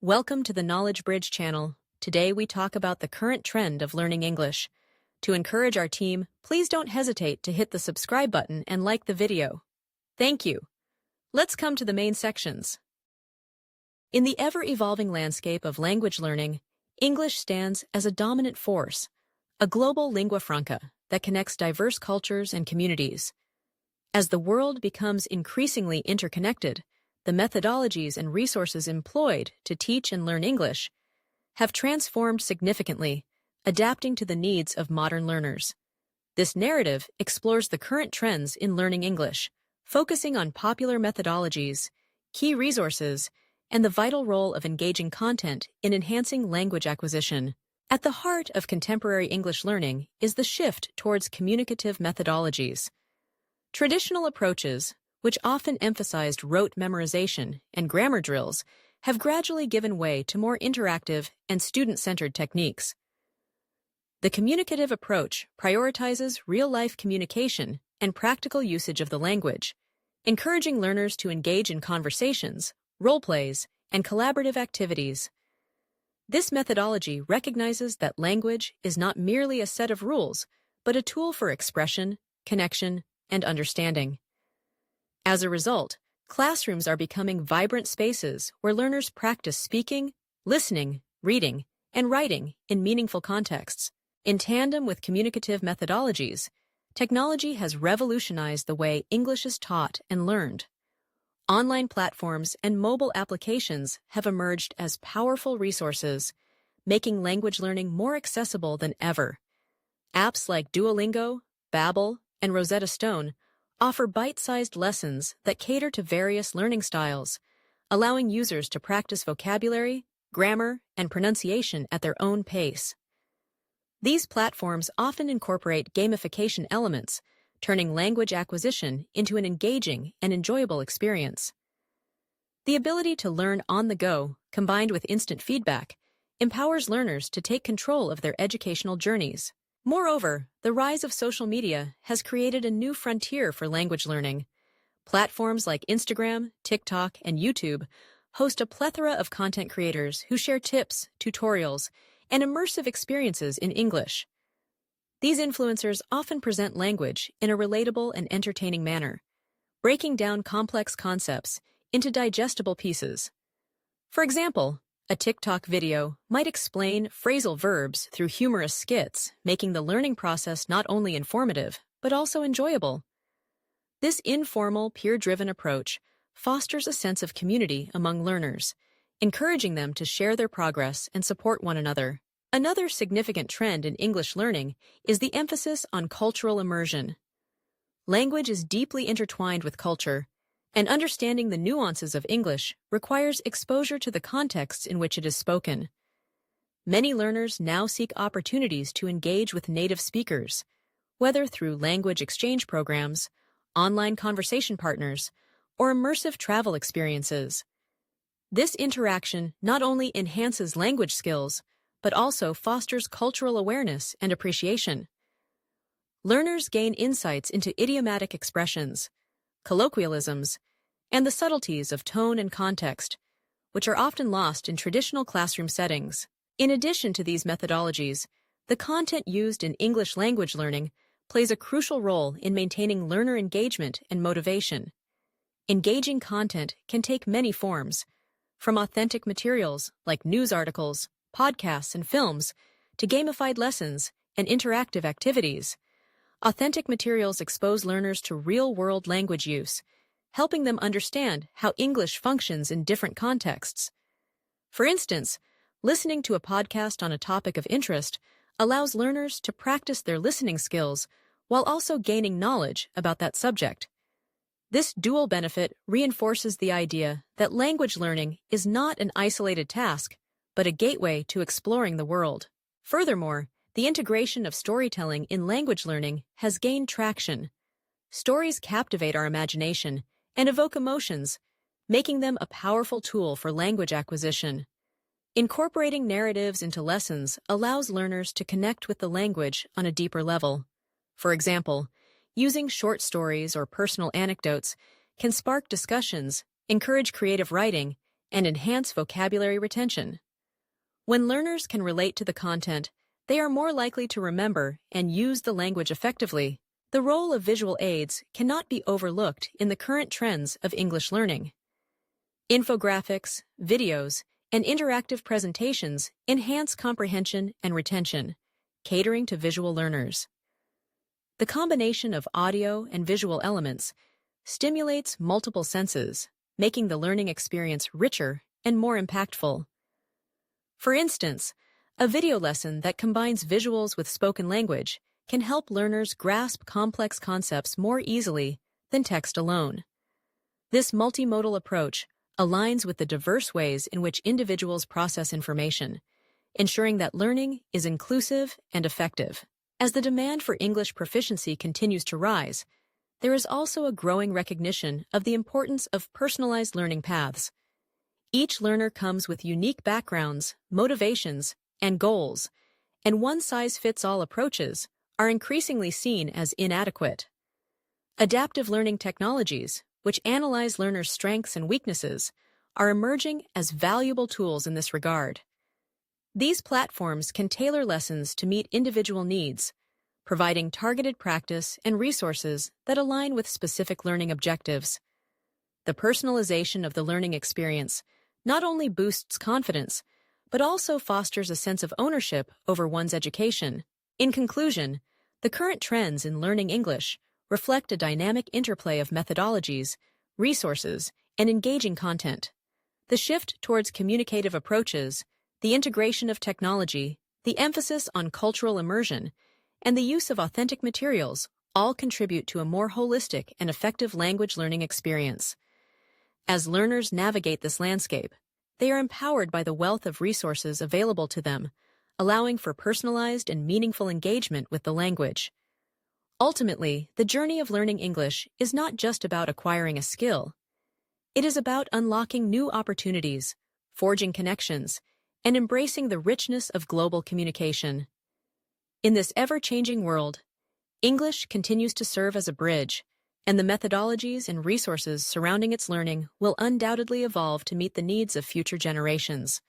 Welcome to the Knowledge Bridge channel. Today we talk about the current trend of learning English. To encourage our team, please don't hesitate to hit the subscribe button and like the video. Thank you. Let's come to the main sections. In the ever-evolving landscape of language learning, English stands as a dominant force, a global lingua franca that connects diverse cultures and communities. As the world becomes increasingly interconnected, the methodologies and resources employed to teach and learn English have transformed significantly, adapting to the needs of modern learners. This narrative explores the current trends in learning English, focusing on popular methodologies, key resources, and the vital role of engaging content in enhancing language acquisition. At the heart of contemporary English learning is the shift towards communicative methodologies. Traditional approaches, which often emphasized rote memorization and grammar drills, have gradually given way to more interactive and student-centered techniques. The communicative approach prioritizes real-life communication and practical usage of the language, encouraging learners to engage in conversations, role-plays, and collaborative activities. This methodology recognizes that language is not merely a set of rules, but a tool for expression, connection, and understanding. As a result, classrooms are becoming vibrant spaces where learners practice speaking, listening, reading, and writing in meaningful contexts. In tandem with communicative methodologies, technology has revolutionized the way English is taught and learned. Online platforms and mobile applications have emerged as powerful resources, making language learning more accessible than ever. Apps like Duolingo, Babbel, and Rosetta Stone offer bite-sized lessons that cater to various learning styles, allowing users to practice vocabulary, grammar, and pronunciation at their own pace. These platforms often incorporate gamification elements, turning language acquisition into an engaging and enjoyable experience. The ability to learn on the go, combined with instant feedback, empowers learners to take control of their educational journeys. Moreover, the rise of social media has created a new frontier for language learning. Platforms like Instagram, TikTok, and YouTube host a plethora of content creators who share tips, tutorials, and immersive experiences in English. These influencers often present language in a relatable and entertaining manner, breaking down complex concepts into digestible pieces. For example, a TikTok video might explain phrasal verbs through humorous skits, making the learning process not only informative, but also enjoyable. This informal, peer-driven approach fosters a sense of community among learners, encouraging them to share their progress and support one another. Another significant trend in English learning is the emphasis on cultural immersion. Language is deeply intertwined with culture, and understanding the nuances of English requires exposure to the contexts in which it is spoken. Many learners now seek opportunities to engage with native speakers, whether through language exchange programs, online conversation partners, or immersive travel experiences. This interaction not only enhances language skills, but also fosters cultural awareness and appreciation. Learners gain insights into idiomatic expressions, colloquialisms, and the subtleties of tone and context, which are often lost in traditional classroom settings. In addition to these methodologies, the content used in English language learning plays a crucial role in maintaining learner engagement and motivation. Engaging content can take many forms, from authentic materials like news articles, podcasts, and films, to gamified lessons and interactive activities. Authentic materials expose learners to real-world language use, helping them understand how English functions in different contexts. For instance, listening to a podcast on a topic of interest allows learners to practice their listening skills while also gaining knowledge about that subject. This dual benefit reinforces the idea that language learning is not an isolated task, but a gateway to exploring the world. Furthermore, the integration of storytelling in language learning has gained traction. Stories captivate our imagination and evoke emotions, making them a powerful tool for language acquisition. Incorporating narratives into lessons allows learners to connect with the language on a deeper level. For example, using short stories or personal anecdotes can spark discussions, encourage creative writing, and enhance vocabulary retention. When learners can relate to the content, they are more likely to remember and use the language effectively. The role of visual aids cannot be overlooked in the current trends of English learning. Infographics, videos, and interactive presentations enhance comprehension and retention, catering to visual learners. The combination of audio and visual elements stimulates multiple senses, making the learning experience richer and more impactful. For instance, a video lesson that combines visuals with spoken language can help learners grasp complex concepts more easily than text alone. This multimodal approach aligns with the diverse ways in which individuals process information, ensuring that learning is inclusive and effective. As the demand for English proficiency continues to rise, there is also a growing recognition of the importance of personalized learning paths. Each learner comes with unique backgrounds, motivations, and goals, and one-size-fits-all approaches are increasingly seen as inadequate. Adaptive learning technologies, which analyze learners' strengths and weaknesses, are emerging as valuable tools in this regard. These platforms can tailor lessons to meet individual needs, providing targeted practice and resources that align with specific learning objectives. The personalization of the learning experience not only boosts confidence, but also fosters a sense of ownership over one's education. In conclusion, the current trends in learning English reflect a dynamic interplay of methodologies, resources, and engaging content. The shift towards communicative approaches, the integration of technology, the emphasis on cultural immersion, and the use of authentic materials all contribute to a more holistic and effective language learning experience. As learners navigate this landscape, they are empowered by the wealth of resources available to them, allowing for personalized and meaningful engagement with the language. Ultimately, the journey of learning English is not just about acquiring a skill. It is about unlocking new opportunities, forging connections, and embracing the richness of global communication. In this ever-changing world, English continues to serve as a bridge, and the methodologies and resources surrounding its learning will undoubtedly evolve to meet the needs of future generations.